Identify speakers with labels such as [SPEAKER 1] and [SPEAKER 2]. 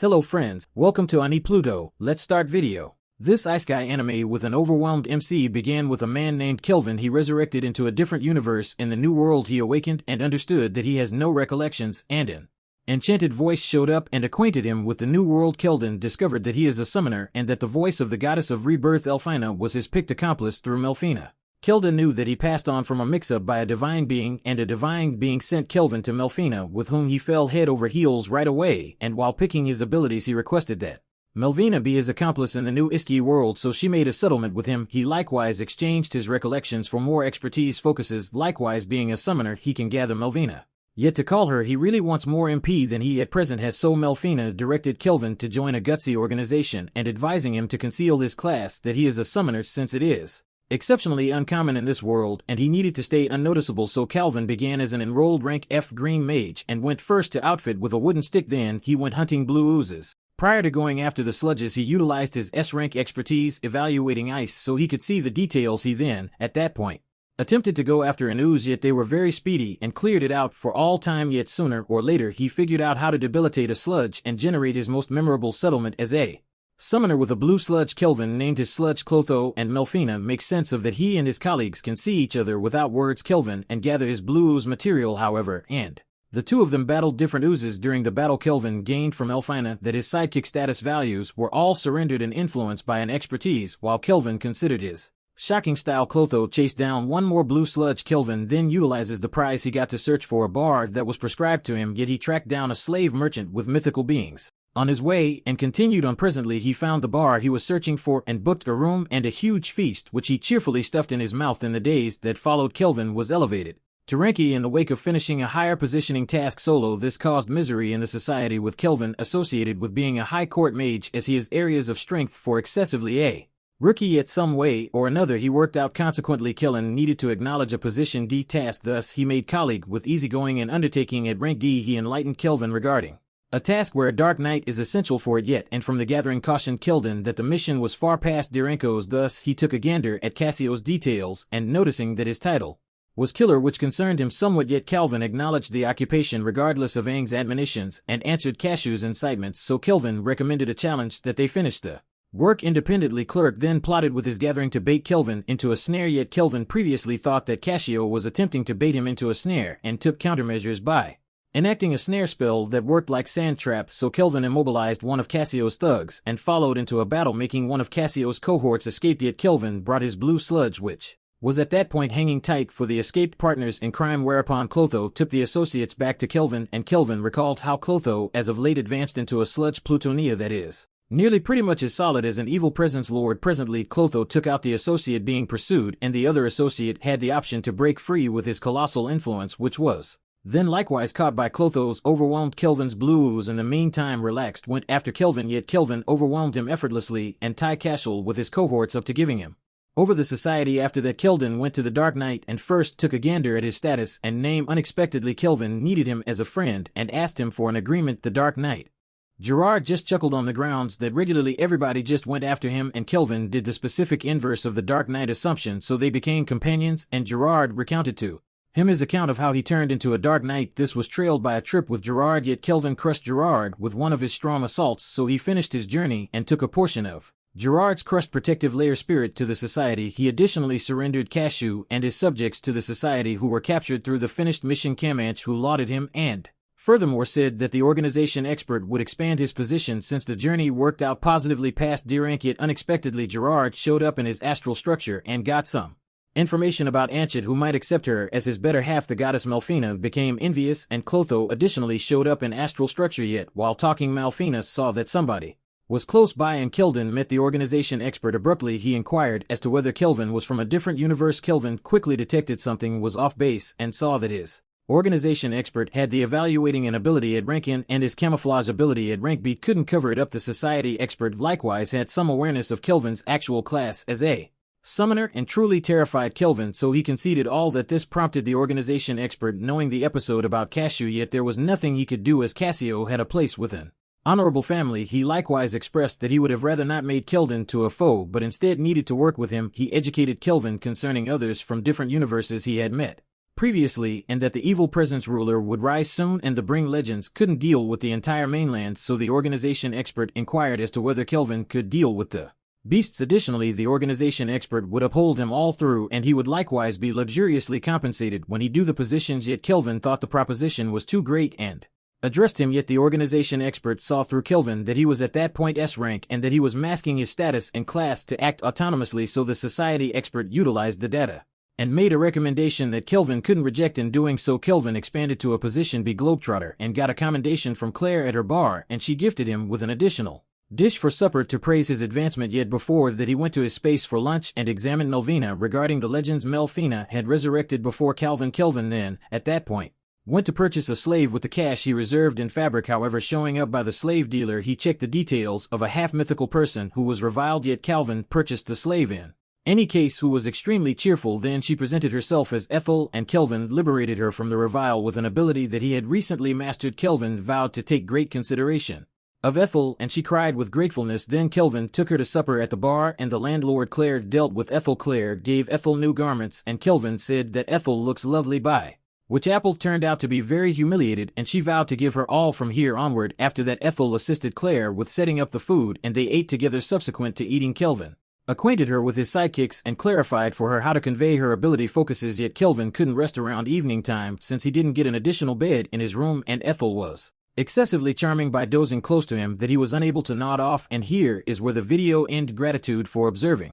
[SPEAKER 1] Hello friends, welcome to Ani Pluto. Let's start video. This Isekai anime with an overwhelmed MC began with a man named Kelvin. He resurrected into a different universe. In the new world he awakened and understood that he has no recollections, and an enchanted voice showed up and acquainted him with the new world. Kelvin discovered that he is a summoner and that the voice of the goddess of rebirth Elfina was his picked accomplice through Melfina. Kelvin knew that he passed on from a mix-up by a divine being, and a divine being sent Kelvin to Melfina, with whom he fell head over heels right away, and while picking his abilities he requested that Melfina be his accomplice in the new Isekai world, so she made a settlement with him. He likewise exchanged his recollections for more expertise focuses. Likewise, being a summoner, he can gather Melfina. Yet to call her, he really wants more MP than he at present has, so Melfina directed Kelvin to join a gutsy organization and advising him to conceal his class, that he is a summoner, since it is exceptionally uncommon in this world, and he needed to stay unnoticeable. So Kelvin began as an enrolled rank F green mage and went first to outfit with a wooden stick. Then he went hunting blue oozes. Prior to going after the sludges, he utilized his S-rank expertise evaluating ice so he could see the details. He then, at that point, attempted to go after an ooze, yet they were very speedy and cleared it out for all time. Yet sooner or later he figured out how to debilitate a sludge and generate his most memorable settlement as a summoner with a blue sludge. Kelvin named his sludge Clotho, and Melfina makes sense of that he and his colleagues can see each other without words. Kelvin and gather his blue ooze material, however, and the two of them battled different oozes. During the battle, Kelvin gained from Elfina that his sidekick status values were all surrendered and influenced by an expertise, while Kelvin considered his shocking style. Clotho chased down one more blue sludge. Kelvin then utilizes the prize he got to search for a bar that was prescribed to him, yet he tracked down a slave merchant with mythical beings on his way and continued on. Presently he found the bar he was searching for and booked a room and a huge feast, which he cheerfully stuffed in his mouth. In the days that followed, Kelvin was elevated to Renki in the wake of finishing a higher positioning task solo. This caused misery in the society, with Kelvin associated with being a high court mage, as he has areas of strength for excessively a rookie. Yet some way or another he worked out. Consequently, Kelvin needed to acknowledge a position D task, thus he made colleague with easygoing and undertaking at rank D. He enlightened Kelvin regarding a task where a dark knight is essential for it, yet and from the gathering cautioned Kelvin that the mission was far past Direnko's. Thus he took a gander at Cassio's details, and noticing that his title was killer, which concerned him somewhat, yet Kelvin acknowledged the occupation regardless of Aang's admonitions and answered Cassio's incitements, so Kelvin recommended a challenge that they finish the work independently. Clerk then plotted with his gathering to bait Kelvin into a snare, yet Kelvin previously thought that Cassio was attempting to bait him into a snare and took countermeasures by enacting a snare spell that worked like sand trap. So Kelvin immobilized one of Cassio's thugs and followed into a battle, making one of Cassio's cohorts escape. Yet Kelvin brought his blue sludge, which was at that point hanging tight, for the escaped partners in crime, whereupon Clotho took the associates back to Kelvin, and Kelvin recalled how Clotho as of late advanced into a sludge plutonia that is nearly pretty much as solid as an evil presence lord. Presently Clotho took out the associate being pursued, and the other associate had the option to break free with his colossal influence, which was then likewise caught by Clotho's overwhelmed. Kelvin's blue ooze in the meantime relaxed, went after Kelvin, yet Kelvin overwhelmed him effortlessly and tied Cashel with his cohorts up to giving him over the society. After that, Kelvin went to the Dark Knight and first took a gander at his status and name. Unexpectedly Kelvin needed him as a friend and asked him for an agreement. The Dark Knight Gerard just chuckled on the grounds that regularly everybody just went after him, and Kelvin did the specific inverse of the Dark Knight assumption, so they became companions, and Gerard recounted to him his account of how he turned into a Dark Knight. This was trailed by a trip with Gerard, yet Kelvin crushed Gerard with one of his strong assaults, so he finished his journey and took a portion of Gerard's crushed protective layer spirit to the society. He additionally surrendered Cashew and his subjects to the society, who were captured through the finished mission. Camanche, who lauded him and furthermore said that the organization expert would expand his position since the journey worked out positively past D-rank. Yet unexpectedly Gerard showed up in his astral structure and got some information about Anchit, who might accept her as his better half. The goddess Melfina became envious, and Clotho additionally showed up in astral structure. Yet while talking, Melfina saw that somebody was close by, and Kelvin met the organization expert. Abruptly he inquired as to whether Kelvin was from a different universe. Kelvin quickly detected something was off base and saw that his organization expert had the evaluating an ability at rank N, and his camouflage ability at rank B couldn't cover it up. The society expert likewise had some awareness of Kelvin's actual class as a summoner and truly terrified Kelvin, so he conceded all that. This prompted the organization expert knowing the episode about Cashew, yet there was nothing he could do as Cassio had a place within honorable family. He likewise expressed that he would have rather not made Kelvin to a foe, but instead needed to work with him. He educated Kelvin concerning others from different universes he had met previously, and that the evil presence ruler would rise soon and the Bring Legends couldn't deal with the entire mainland, so the organization expert inquired as to whether Kelvin could deal with the beasts. Additionally, the organization expert would uphold him all through, and he would likewise be luxuriously compensated when he do the positions, yet Kelvin thought the proposition was too great and addressed him, yet the organization expert saw through Kelvin that he was at that point S rank and that he was masking his status and class to act autonomously, so the society expert utilized the data and made a recommendation that Kelvin couldn't reject. In doing so, Kelvin expanded to a position B Globetrotter and got a commendation from Claire at her bar, and she gifted him with an additional dish for supper to praise his advancement. Yet before that, he went to his space for lunch and examined Melvina regarding the legends. Melvina had resurrected before Kelvin then, at that point, went to purchase a slave with the cash he reserved in fabric. However, showing up by the slave dealer, he checked the details of a half-mythical person who was reviled, yet Kelvin purchased the slave in any case, who was extremely cheerful. Then she presented herself as Ethel, and Kelvin liberated her from the revile with an ability that he had recently mastered. Kelvin vowed to take great consideration of Ethel, and she cried with gratefulness. Then Kelvin took her to supper at the bar, and the landlord Claire dealt with Ethel. Claire gave Ethel new garments, and Kelvin said that Ethel looks lovely, by which Apple turned out to be very humiliated, and she vowed to give her all from here onward. After that, Ethel assisted Claire with setting up the food, and they ate together. Subsequent to eating, Kelvin acquainted her with his sidekicks and clarified for her how to convey her ability focuses, yet Kelvin couldn't rest around evening time since he didn't get an additional bed in his room, and Ethel was excessively charming by dozing close to him that he was unable to nod off. And here is where the video ended. Gratitude for observing.